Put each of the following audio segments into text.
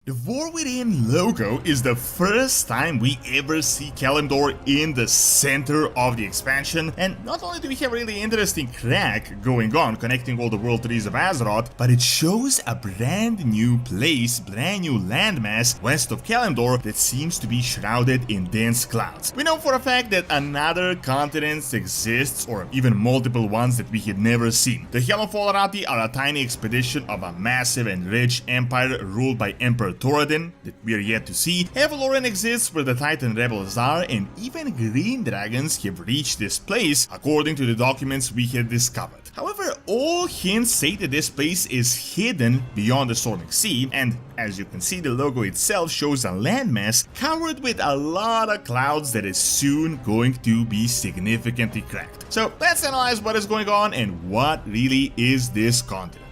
The War Within logo is the first time we ever see Kalimdor in the center of the expansion, and not only do we have a really interesting crack going on connecting all the world trees of Azeroth, but it shows a brand new place, brand new landmass west of Kalimdor that seems to be shrouded in dense clouds. We know for a fact that another continent exists, or even multiple ones that we had never seen. The Helmfall Arati are a tiny expedition of a massive and rich empire ruled by Emperor Thoradin that we are yet to see. Avaloran exists where the Titan rebels are, and even green dragons have reached this place according to the documents we had discovered. However, all hints say that this place is hidden beyond the Storming Sea, and as you can see, the logo itself shows a landmass covered with a lot of clouds that is soon going to be significantly cracked. So let's analyze what is going on and what really is this continent.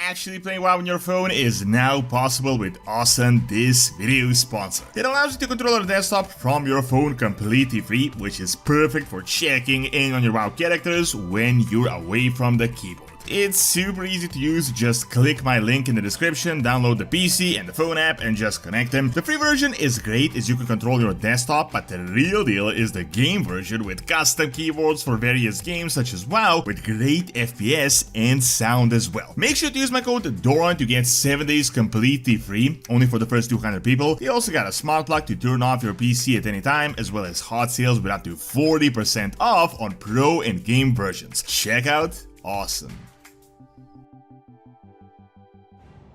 Actually playing WoW on your phone is now possible with Awesome, this video sponsor. It allows you to control your desktop from your phone completely free, which is perfect for checking in on your WoW characters when you're away from the keyboard. It's super easy to use, just click my link in the description, download the PC and the phone app and just connect them. The free version is great as you can control your desktop, but the real deal is the game version with custom keyboards for various games such as WoW with great FPS and sound as well. Make sure to use my code Doran to get 7 days completely free, only for the first 200 people. They also got a smart plug to turn off your PC at any time, as well as hot sales with up to 40% off on Pro and game versions. Check out Awesome.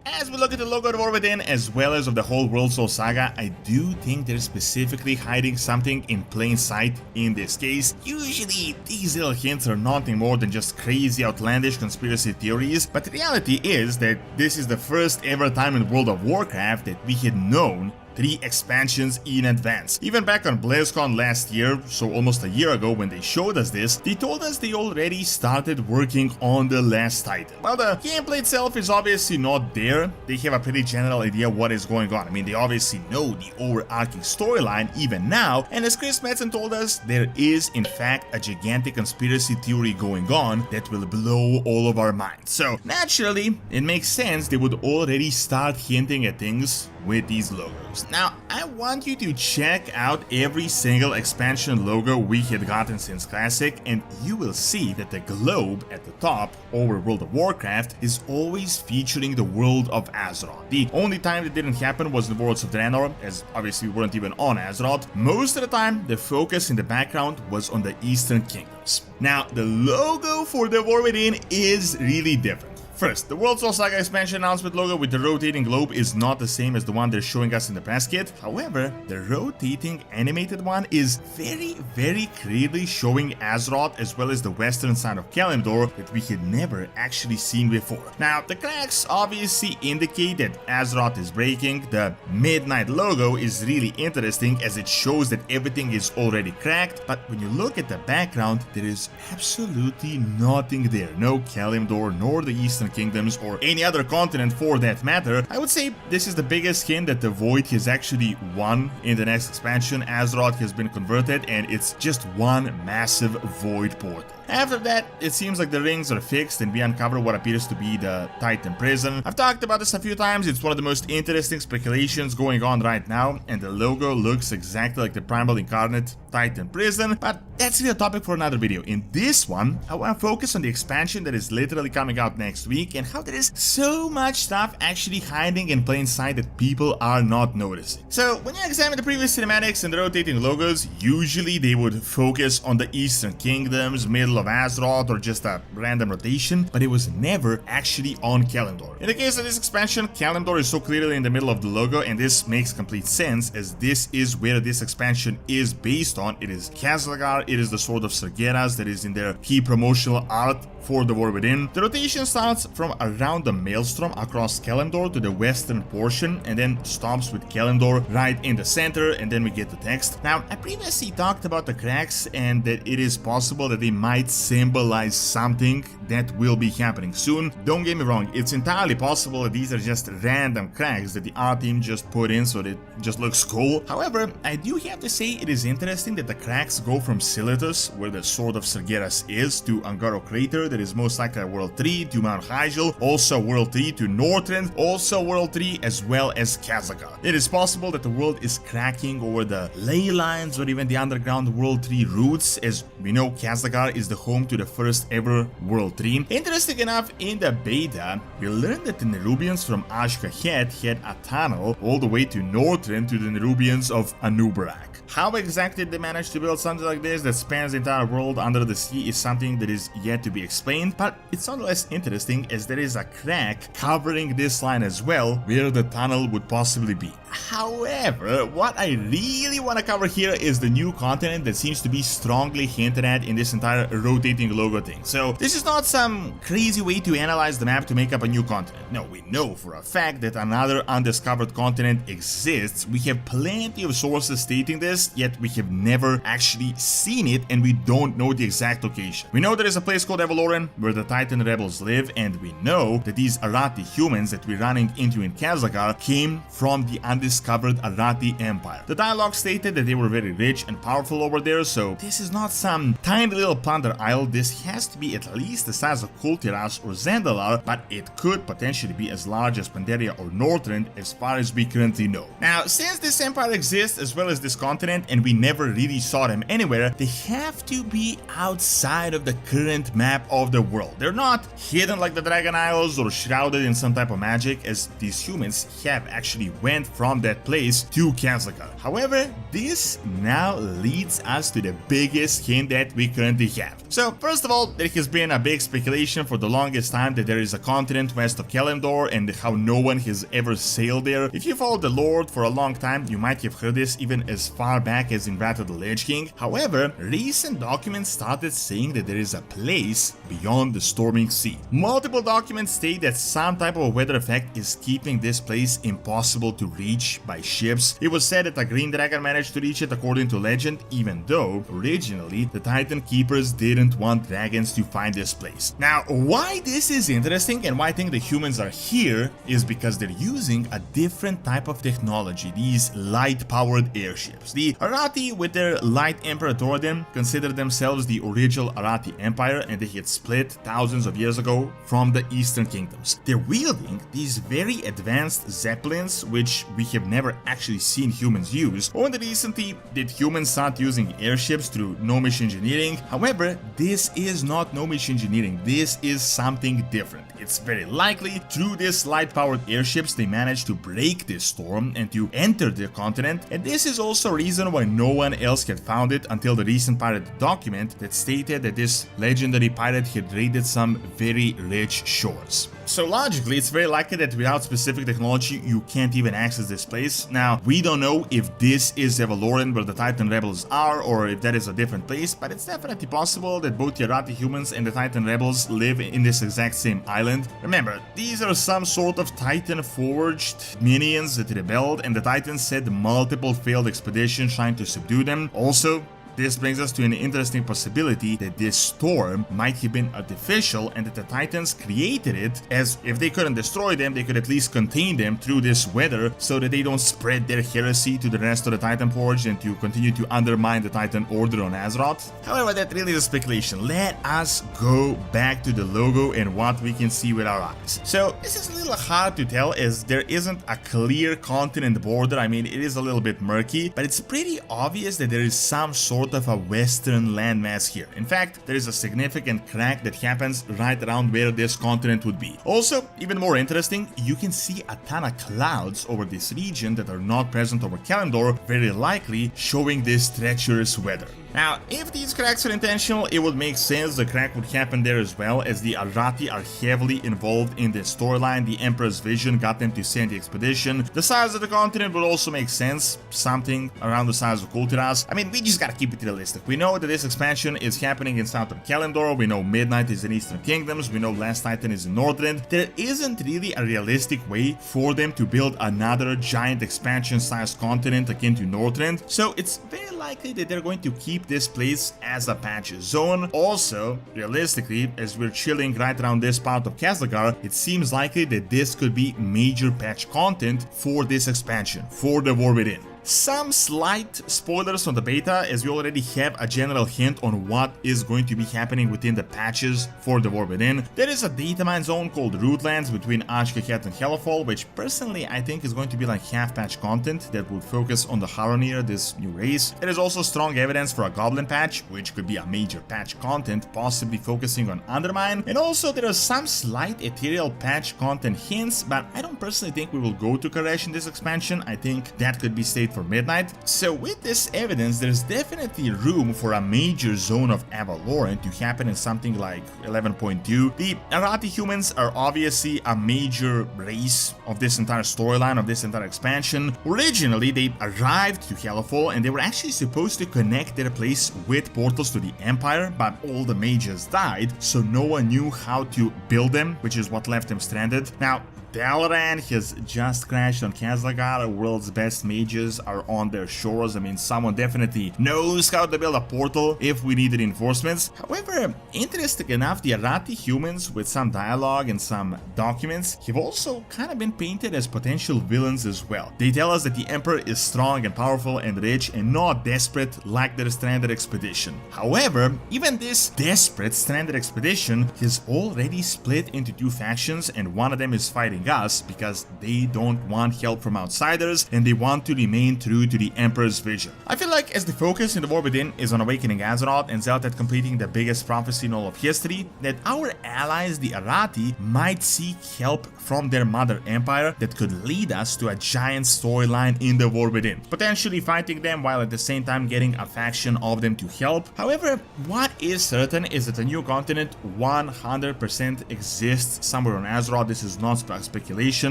As we look at the logo of War Within as well as of the whole World Soul Saga, I do think they're specifically hiding something in plain sight in this case. Usually these little hints are nothing more than just crazy outlandish conspiracy theories, but the reality is that this is the first ever time in World of Warcraft that we had known 3 expansions in advance. Even back on BlizzCon last year, so almost a year ago when they showed us this, they told us they already started working on the last title. While the gameplay itself is obviously not there, they have a pretty general idea what is going on. I mean, they obviously know the overarching storyline even now, and as Chris Metzen told us, there is in fact a gigantic conspiracy theory going on that will blow all of our minds. So naturally, it makes sense they would already start hinting at things with these logos. Now, I want you to check out every single expansion logo we had gotten since Classic, and you will see that the globe at the top over World of Warcraft is always featuring the world of Azeroth. The only time that didn't happen was in the Worlds of Draenor, as obviously we weren't even on Azeroth. Most of the time, the focus in the background was on the Eastern Kingdoms. Now, the logo for the War Within is really different. First, the World Soul Saga expansion announcement logo with the rotating globe is not the same as the one they're showing us in the press kit. However, the rotating animated one is very clearly showing Azeroth as well as the western side of Kalimdor that we had never actually seen before. Now, the cracks obviously indicate that Azeroth is breaking. The midnight logo is really interesting as it shows that everything is already cracked, but when you look at the background, there is absolutely nothing there. No Kalimdor nor the Eastern Kingdoms or any other continent for that matter. I would say this is the biggest hint that the Void has actually won in the next expansion. Azeroth has been converted and it's just one massive Void portal. After that, it seems like the rings are fixed and we uncover what appears to be the Titan prison. I've talked about this a few times, it's one of the most interesting speculations going on right now, and the logo looks exactly like the Primal Incarnate Titan prison, but that's really a topic for another video. In this one, I want to focus on the expansion that is literally coming out next week and how there is so much stuff actually hiding in plain sight that people are not noticing. So when you examine the previous cinematics and the rotating logos, usually they would focus on the Eastern Kingdoms, middle of Azeroth, or just a random rotation, but it was never actually on Kalimdor. In the case of this expansion, Kalimdor is so clearly in the middle of the logo, and this makes complete sense as this is where this expansion is based on. It is Khazlagar, it is the Sword of Sargeras that is in their key promotional art for the War Within. The rotation starts from around the Maelstrom across Kalimdor to the western portion and then stops with Kalimdor right in the center, and then we get the text. Now, I previously talked about the cracks and that it is possible that they might symbolize something that will be happening soon. Don't get me wrong, it's entirely possible that these are just random cracks that the art team just put in so that it just looks cool. However, I do have to say it is interesting interesting that the cracks go from Silitus, where the Sword of Sargeras is, to Angaro Crater, that is most likely World 3, to Mount Hyjal, also World 3, to Northrend, also World 3, as well as Kazakar. It is possible that the world is cracking over the ley lines or even the underground World 3 routes, as we know Kazakar is the home to the first ever World 3. Interesting enough, in the beta, we learned that the Nerubians from Ashkahet had a tunnel all the way to Northrend to the Nerubians of Anubarak. How exactly they managed to build something like this that spans the entire world under the sea is something that is yet to be explained, but it's nonetheless interesting as there is a crack covering this line as well, where the tunnel would possibly be. However, what I really want to cover here is the new continent that seems to be strongly hinted at in this entire rotating logo thing. So this is not some crazy way to analyze the map to make up a new continent. No, we know for a fact that another undiscovered continent exists. We have plenty of sources stating this, yet we have never actually seen it and we don't know the exact location. We know there is a place called Evaloran where the Titan rebels live, and we know that these Arati humans that we're running into in Kazakar came from the undiscovered Arati Empire. The dialogue stated that they were very rich and powerful over there, so this is not some tiny little plunder isle. This has to be at least the size of Kultiras or Zandalar, but it could potentially be as large as Pandaria or Northrend as far as we currently know. Now, since this empire exists as well as this continent and we never really saw them anywhere, they have to be outside of the current map of the world. They're not hidden like the Dragon Isles or shrouded in some type of magic, as these humans have actually went from that place to Kazakar. However, this now leads us to the biggest hint that we currently have. So first of all, there has been a big speculation for the longest time that there is a continent west of Kalimdor and how no one has ever sailed there. If you followed the Lord for a long time, you might have heard this even as far back as in Wrath of the Lich King. However, recent documents started saying that there is a place beyond the Storming Sea. Multiple documents state that some type of weather effect is keeping this place impossible to reach by ships. It was said that a green dragon managed to reach it according to legend, even though originally the Titan Keepers didn't want dragons to find this place. Now, why this is interesting and why I think the humans are here is because they're using a different type of technology, these light-powered airships. The Arati, with their light Imperatorium, consider themselves the original Arati Empire, and they had split thousands of years ago from the Eastern Kingdoms. They're wielding these very advanced Zeppelins, which we have never actually seen humans use. Only recently did humans start using airships through Gnomish engineering. However, this is not Gnomish engineering, this is something different. It's very likely through these light-powered airships they managed to break this storm and to enter the continent, and this is also a reason why no one else had found it until the recent pirate document that stated that this legendary pirate had raided some very rich shores. So logically, it's very likely that without specific technology, you can't even access this place. Now, we don't know if this is Evaloran where the Titan Rebels are, or if that is a different place, but it's definitely possible that both the Arati humans and the Titan Rebels live in this exact same island. Remember, these are some sort of Titan-forged minions that rebelled, and the Titans had multiple failed expeditions trying to subdue them. Also, this brings us to an interesting possibility that this storm might have been artificial and that the Titans created it, as if they couldn't destroy them, they could at least contain them through this weather so that they don't spread their heresy to the rest of the Titan Forge and to continue to undermine the Titan Order on Azeroth. However, that really is a speculation. Let us go back to the logo and what we can see with our eyes. So this is a little hard to tell as there isn't a clear continent border. I mean, it is a little bit murky, but it's pretty obvious that there is some sort of a western landmass here. In fact, there is a significant crack that happens right around where this continent would be. Also, even more interesting, you can see a ton of clouds over this region that are not present over Kalimdor, very likely showing this treacherous weather. Now, if these cracks are intentional, it would make sense the crack would happen there as well, as the Arati are heavily involved in this storyline. The Emperor's vision got them to send the expedition. The size of the continent would also make sense, something around the size of Kultiras. I mean, we just gotta keep it realistic. We know that this expansion is happening in southern Kalimdor, we know Midnight is in Eastern Kingdoms, we know Last Titan is in Northrend. There isn't really a realistic way for them to build another giant expansion-sized continent akin to Northrend, so it's very likely that they're going to keep this place as a patch zone. Also, realistically, as we're chilling right around this part of Kazakar, it seems likely that this could be major patch content for this expansion, for the War Within. Some slight spoilers on the beta, as we already have a general hint on what is going to be happening within the patches for the War Within. There is a data mine zone called Rootlands between Ashkahet and Hellfall, which personally I think is going to be like half-patch content that would focus on the Haronir, this new race. There is also strong evidence for a Goblin patch, which could be a major patch content, possibly focusing on Undermine. And also there are some slight Ethereal patch content hints, but I don't personally think we will go to Karesh in this expansion. I think that could be stayed for Midnight. So with this evidence, there's definitely room for a major zone of Avaloran to happen in something like 11.2. The Arathi humans are obviously a major race of this entire storyline, of this entire expansion. Originally, they arrived to Hellfall and they were actually supposed to connect their place with portals to the Empire, but all the mages died, so no one knew how to build them, which is what left them stranded. Now, Dalaran has just crashed on Kazlagar. World's best mages are on their shores. I mean, someone definitely knows how to build a portal if we need reinforcements. However, interesting enough, the Arathi humans, with some dialogue and some documents, have also kind of been painted as potential villains as well. They tell us that the Emperor is strong and powerful and rich and not desperate like their stranded expedition. However, even this desperate stranded expedition has already split into two factions, and one of them is fighting us because they don't want help from outsiders and they want to remain true to the Emperor's vision. I feel like as the focus in the War Within is on awakening Azeroth and Xel'Teth completing the biggest prophecy in all of history, that our allies, the Arathi, might seek help from their mother empire that could lead us to a giant storyline in the War Within, potentially fighting them while at the same time getting a faction of them to help. However, what is certain is that a new continent 100% exists somewhere on Azeroth. This is not speculation.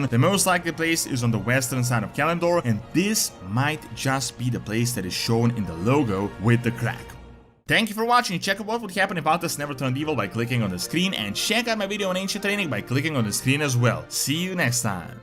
The most likely place is on the western side of Kalimdor, and this might just be the place that is shown in the logo with the crack. Thank you for watching. Check out what would happen if Altus never turned evil by clicking on the screen, and check out my video on Ancient Training by clicking on the screen as well. See you next time.